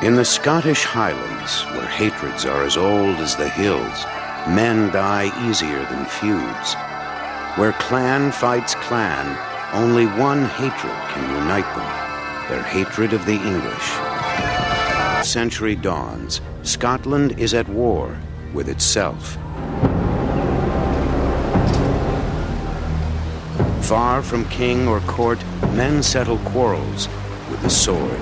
In the Scottish Highlands, where hatreds are as old as the hills, men die easier than feuds. Where clan fights clan, only one hatred can unite them, their hatred of the English. Century dawns. Scotland is at war with itself. Far from king or court, men settle quarrels with the sword.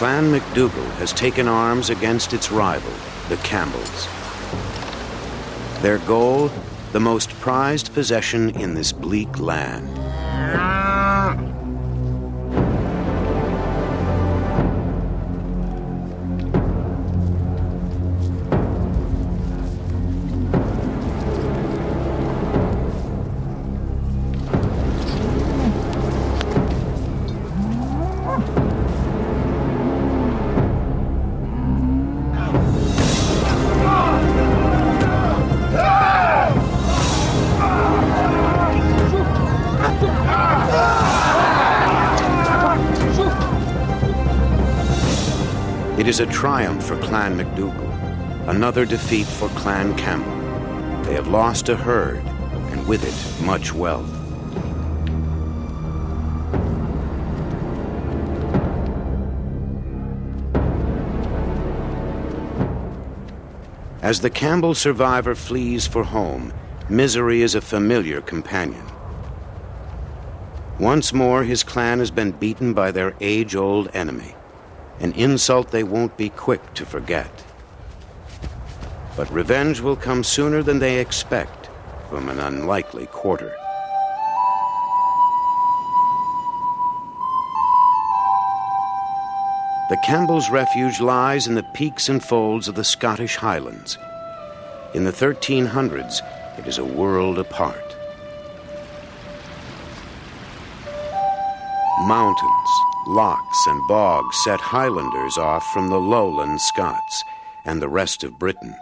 Clan MacDougall has taken arms against its rival, the Campbells. Their goal, the most prized possession in this bleak land. It is a triumph for Clan MacDougall, another defeat for Clan Campbell. They have lost a herd, and with it, much wealth. As the Campbell survivor flees for home, misery is a familiar companion. Once more, his clan has been beaten by their age-old enemy. An insult they won't be quick to forget. But revenge will come sooner than they expect from an unlikely quarter. The Campbells' refuge lies in the peaks and folds of the Scottish Highlands. In the 1300s, it is a world apart. Mountains, lochs and bogs set Highlanders off from the lowland Scots and the rest of Britain.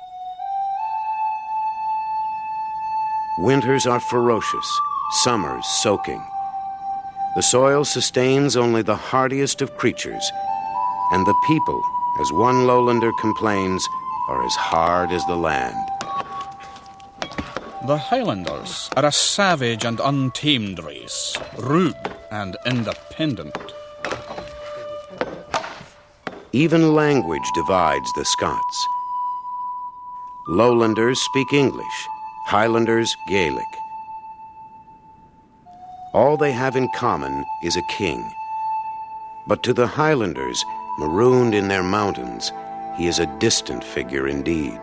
Winters are ferocious, summers soaking. The soil sustains only the hardiest of creatures, and the people, as one lowlander complains, are as hard as the land. The Highlanders are a savage and untamed race, rude and independent. Even language divides the Scots. Lowlanders speak English, Highlanders Gaelic. All they have in common is a king. But to the Highlanders, marooned in their mountains, he is a distant figure indeed.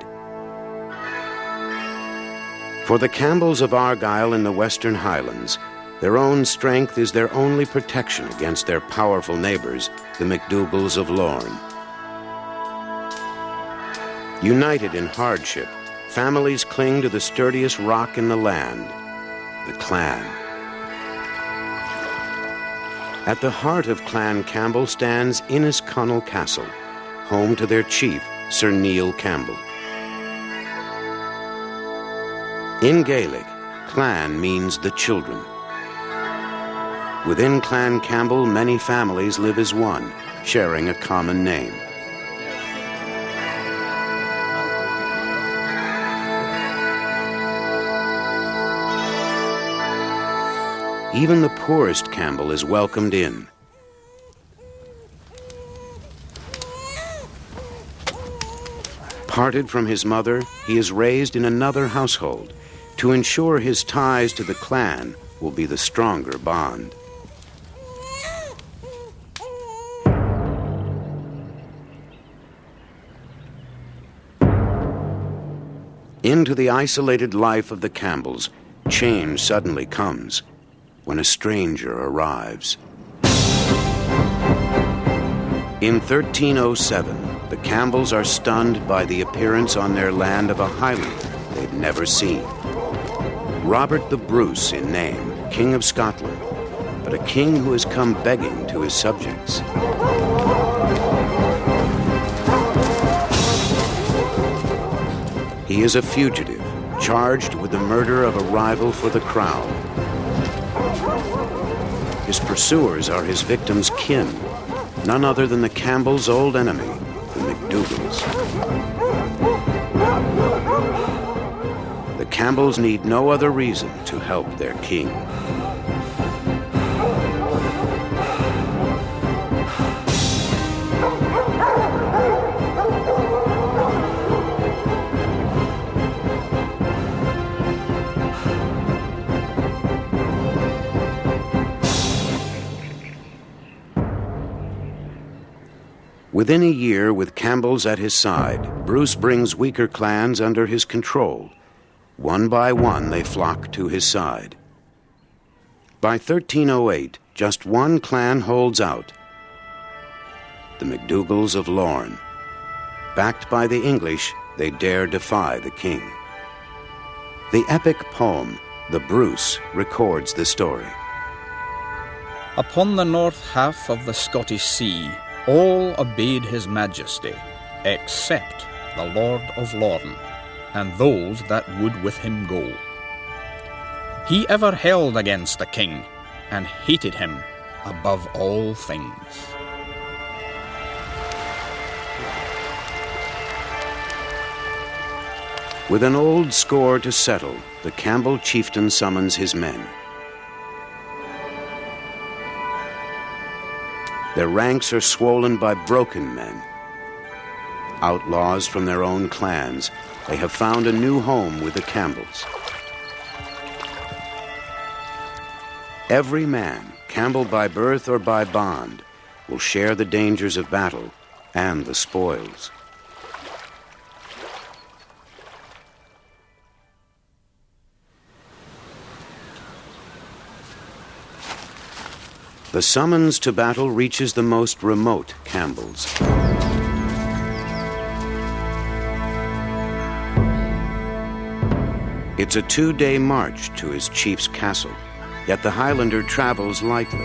For the Campbells of Argyll in the Western Highlands, their own strength is their only protection against their powerful neighbors, the MacDougalls of Lorne. United in hardship, families cling to the sturdiest rock in the land, the clan. At the heart of Clan Campbell stands Innisconnell Castle, home to their chief, Sir Neil Campbell. In Gaelic, clan means the children. Within Clan Campbell, many families live as one, sharing a common name. Even the poorest Campbell is welcomed in. Parted from his mother, he is raised in another household to ensure his ties to the clan will be the stronger bond. Into the isolated life of the Campbells, change suddenly comes when a stranger arrives. In 1307, the Campbells are stunned by the appearance on their land of a Highlander they'd never seen. Robert the Bruce in name, King of Scotland, but a king who has come begging to his subjects. He is a fugitive, charged with the murder of a rival for the crown. His pursuers are his victim's kin, none other than the Campbells' old enemy, the MacDougals. The Campbells need no other reason to help their king. Within a year, with Campbell's at his side, Bruce brings weaker clans under his control. One by one, they flock to his side. By 1308, just one clan holds out, the MacDougals of Lorne. Backed by the English, they dare defy the king. The epic poem, The Bruce, records the story. Upon the north half of the Scottish Sea, all obeyed his majesty, except the Lord of Lorne, and those that would with him go. He ever held against the king, and hated him above all things. With an old score to settle, the Campbell chieftain summons his men. Their ranks are swollen by broken men. Outlaws from their own clans, they have found a new home with the Campbells. Every man, Campbell by birth or by bond, will share the dangers of battle and the spoils. The summons to battle reaches the most remote Campbells. It's a 2-day march to his chief's castle, yet the Highlander travels lightly.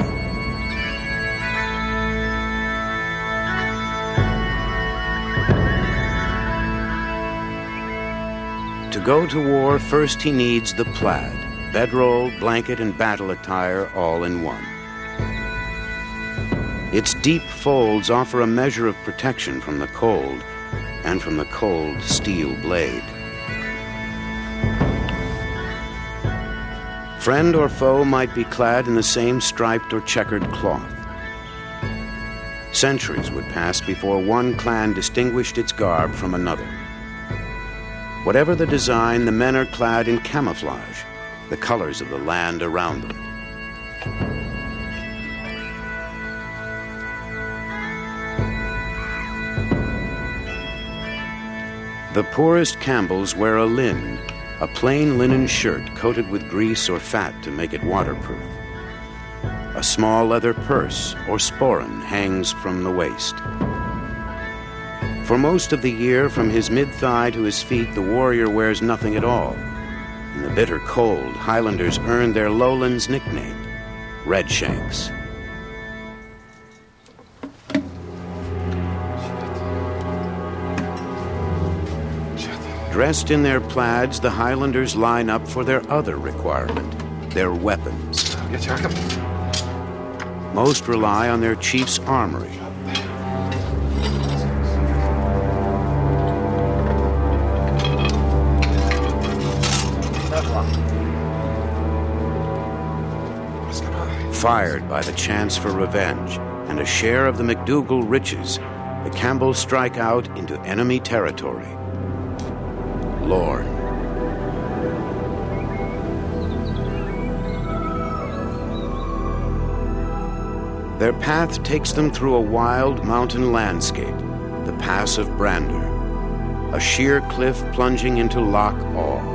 To go to war, first he needs the plaid, bedroll, blanket, and battle attire all in one. Its deep folds offer a measure of protection from the cold and from the cold steel blade. Friend or foe might be clad in the same striped or checkered cloth. Centuries would pass before one clan distinguished its garb from another. Whatever the design, the men are clad in camouflage, the colors of the land around them. The poorest Campbells wear a lin, a plain linen shirt coated with grease or fat to make it waterproof. A small leather purse or sporran hangs from the waist. For most of the year, from his mid-thigh to his feet, the warrior wears nothing at all. In the bitter cold, Highlanders earned their lowlands nickname, Redshanks. Dressed in their plaids, the Highlanders line up for their other requirement, their weapons. Most rely on their chief's armory. Fired by the chance for revenge and a share of the MacDougall riches, the Campbells strike out into enemy territory. Lorne. Their path takes them through a wild mountain landscape, the Pass of Brander, a sheer cliff plunging into Loch Awe.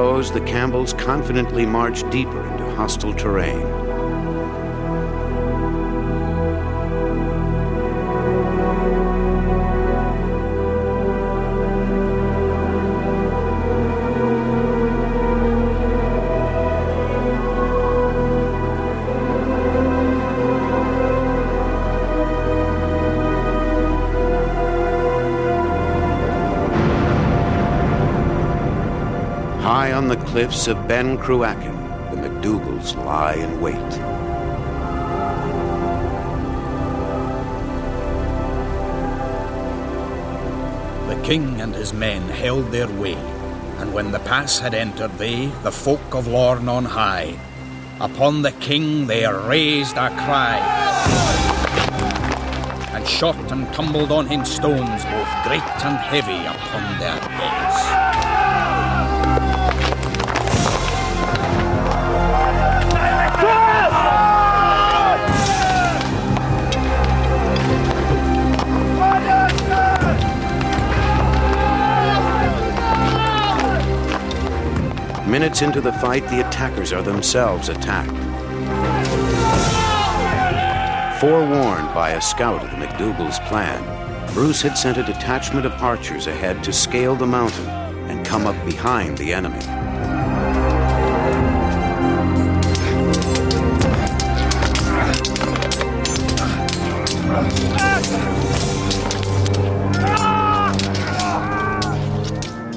foes, the Campbells confidently marched deeper into hostile terrain. High on the cliffs of Ben Cruachan, the MacDougalls lie in wait. The king and his men held their way, and when the pass had entered they, the folk of Lorn on high, upon the king they raised a cry, and shot and tumbled on him stones, both great and heavy, upon their heads. Minutes into the fight, the attackers are themselves attacked. Forewarned by a scout of the MacDougalls' plan, Bruce had sent a detachment of archers ahead to scale the mountain and come up behind the enemy.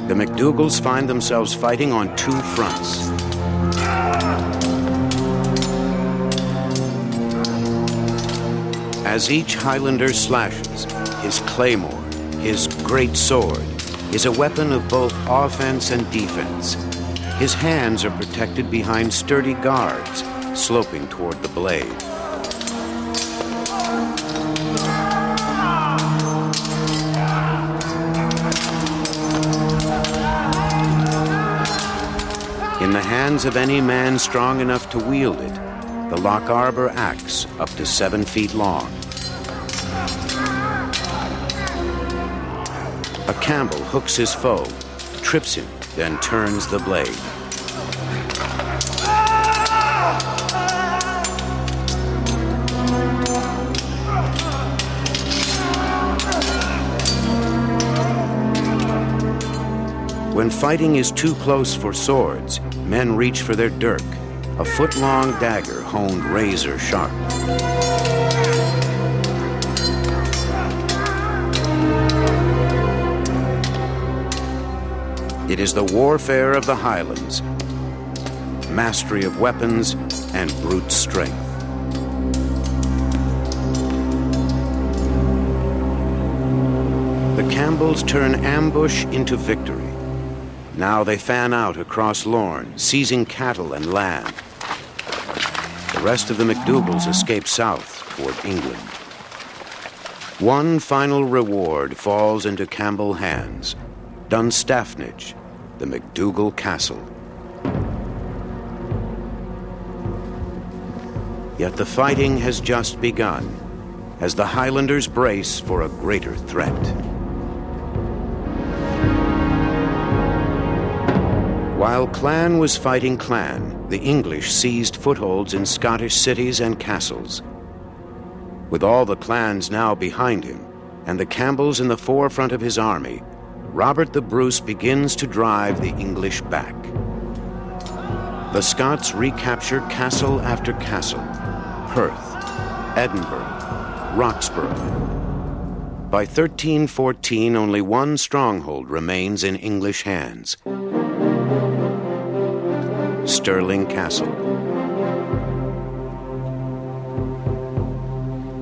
The MacDougalls find themselves fighting on two fronts. As each Highlander slashes, his claymore, his great sword, is a weapon of both offense and defense. His hands are protected behind sturdy guards, sloping toward the blade. In the hands of any man strong enough to wield it, the Loch Arbor axe, up to 7 feet long. A Campbell hooks his foe, trips him, then turns the blade. When fighting is too close for swords, men reach for their dirk, a foot-long dagger honed razor sharp. It is the warfare of the Highlands, mastery of weapons and brute strength. The Campbells turn ambush into victory. Now they fan out across Lorn, seizing cattle and land. The rest of the MacDougalls escape south toward England. One final reward falls into Campbell hands: Dunstaffnage, the MacDougall castle. Yet the fighting has just begun, as the Highlanders brace for a greater threat. While clan was fighting clan, the English seized footholds in Scottish cities and castles. With all the clans now behind him, and the Campbells in the forefront of his army, Robert the Bruce begins to drive the English back. The Scots recapture castle after castle: Perth, Edinburgh, Roxburgh. By 1314, only one stronghold remains in English hands: Stirling Castle.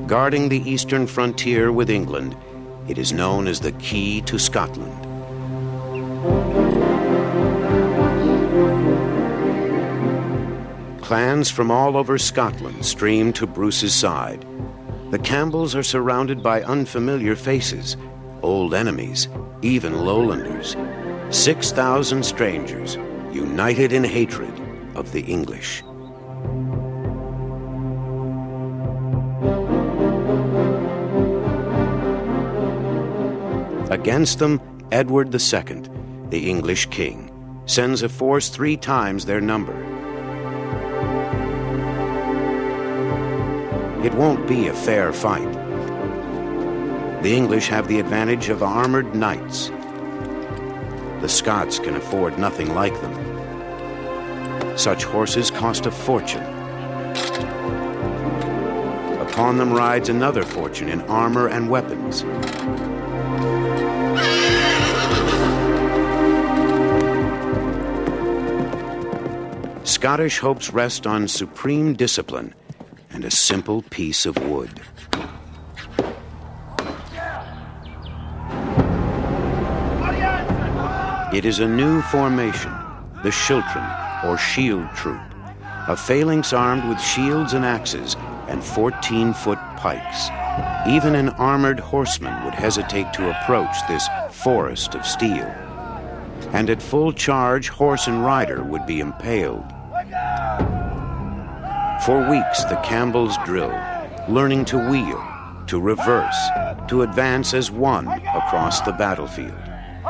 Guarding the eastern frontier with England, it is known as the Key to Scotland. Clans from all over Scotland stream to Bruce's side. The Campbells are surrounded by unfamiliar faces, old enemies, even lowlanders. 6,000 strangers, united in hatred of the English. Against them, Edward II, the English king, sends a force 3 times their number. It won't be a fair fight. The English have the advantage of armored knights. The Scots can afford nothing like them. Such horses cost a fortune. Upon them rides another fortune in armor and weapons. Scottish hopes rest on supreme discipline and a simple piece of wood. It is a new formation, the Schiltron, or shield troop, a phalanx armed with shields and axes and 14-foot pikes. Even an armored horseman would hesitate to approach this forest of steel. And at full charge, horse and rider would be impaled. For weeks, the Campbells drill, learning to wheel, to reverse, to advance as one across the battlefield.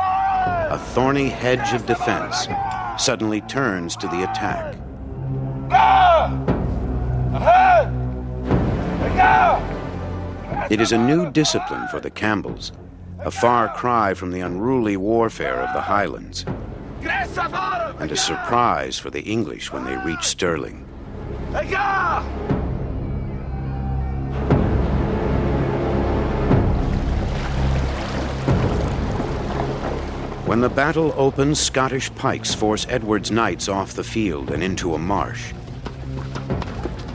A thorny hedge of defense suddenly turns to the attack. It is a new discipline for the Campbells, a far cry from the unruly warfare of the Highlands, and a surprise for the English when they reach Stirling. When the battle opens, Scottish pikes force Edward's knights off the field and into a marsh.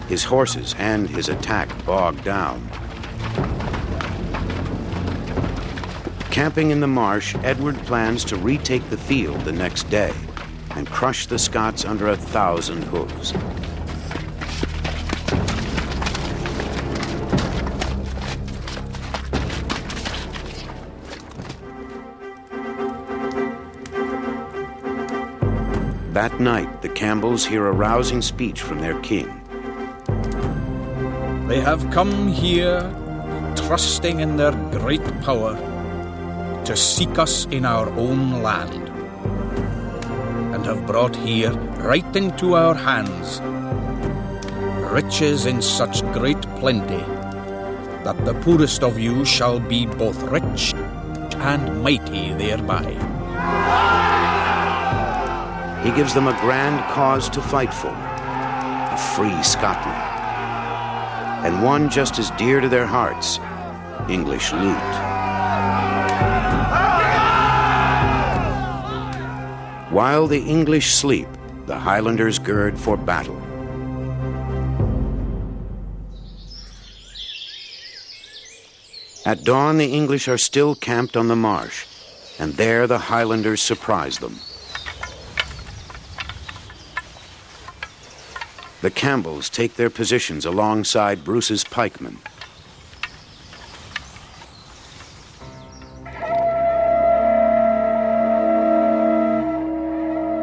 His horses and his attack bogged down. Camping in the marsh, Edward plans to retake the field the next day and crush the Scots under 1,000 hooves. That night, the Campbells hear a rousing speech from their king. They have come here, trusting in their great power, to seek us in our own land, and have brought here, right into our hands, riches in such great plenty, that the poorest of you shall be both rich and mighty thereby. He gives them a grand cause to fight for, a free Scotland, and one just as dear to their hearts, English loot. While the English sleep, the Highlanders gird for battle. At dawn, the English are still camped on the marsh, and there the Highlanders surprise them. The Campbells take their positions alongside Bruce's pikemen.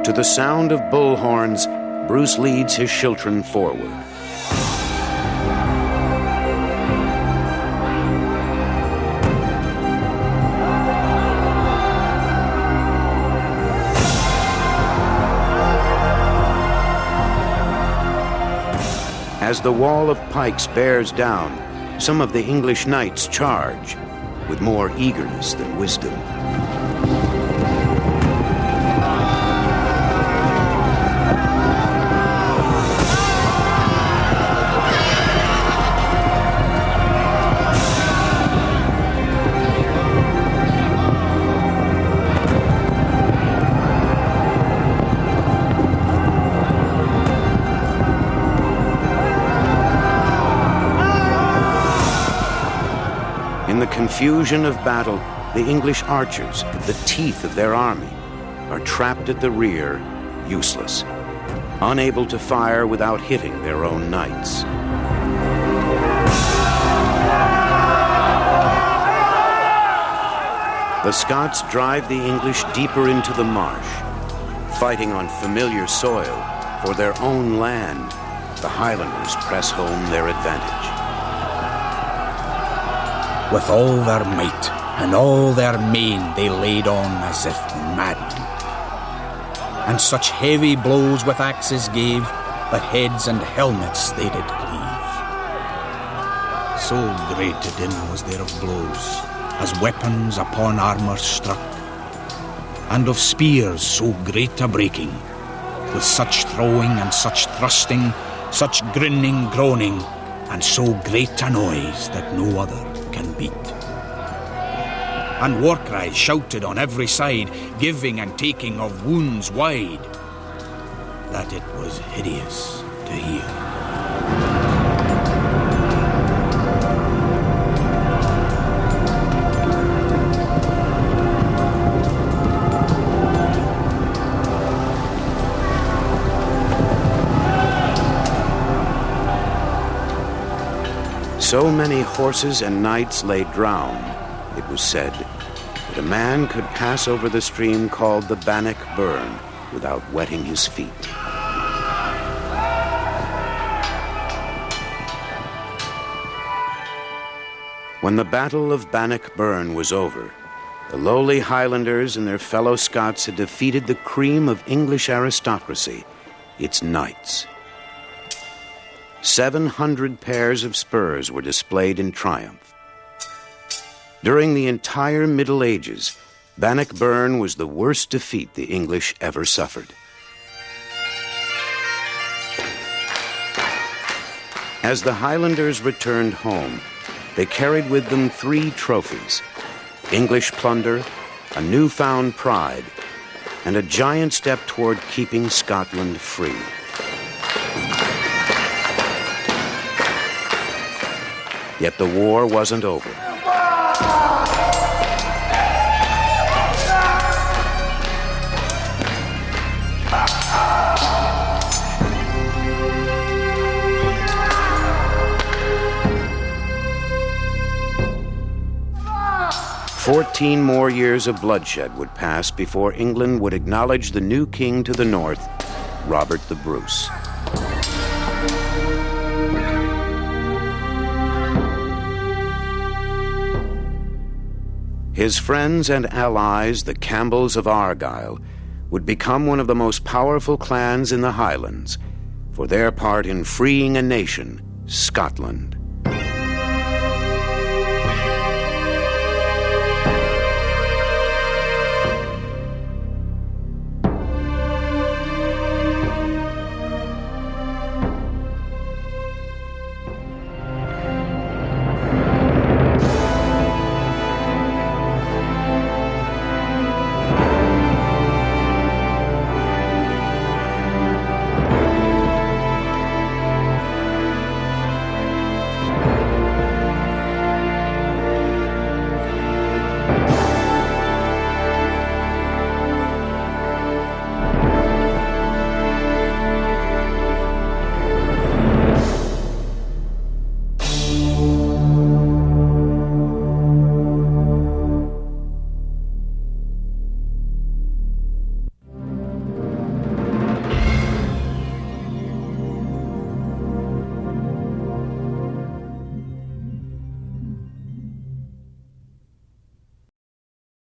To the sound of bullhorns, Bruce leads his Schiltron forward. As the wall of pikes bears down, some of the English knights charge with more eagerness than wisdom. In the confusion of battle, the English archers, the teeth of their army, are trapped at the rear, useless, unable to fire without hitting their own knights. The Scots drive the English deeper into the marsh, fighting on familiar soil for their own land. The Highlanders press home their advantage. With all their might and all their main they laid on as if madmen. and such heavy blows with axes gave, that heads and helmets they did cleave. So great a din was there of blows, as weapons upon armour struck, and of spears so great a breaking, with such throwing and such thrusting, such grinning, groaning, and so great a noise that no other can beat. And war cries shouted on every side, giving and taking of wounds wide, that it was hideous to hear. So many horses and knights lay drowned, it was said, that a man could pass over the stream called the Bannock Burn without wetting his feet. When the Battle of Bannock Burn was over, the lowly Highlanders and their fellow Scots had defeated the cream of English aristocracy, its knights. 700 pairs of spurs were displayed in triumph. During the entire Middle Ages, Bannock Burn was the worst defeat the English ever suffered. As the Highlanders returned home, they carried with them 3 trophies: English plunder, a newfound pride, and a giant step toward keeping Scotland free. Yet the war wasn't over. "14 more years of bloodshed would pass before England would acknowledge the new king to the north, Robert the Bruce. His friends and allies, the Campbells of Argyll, would become one of the most powerful clans in the Highlands for their part in freeing a nation, Scotland.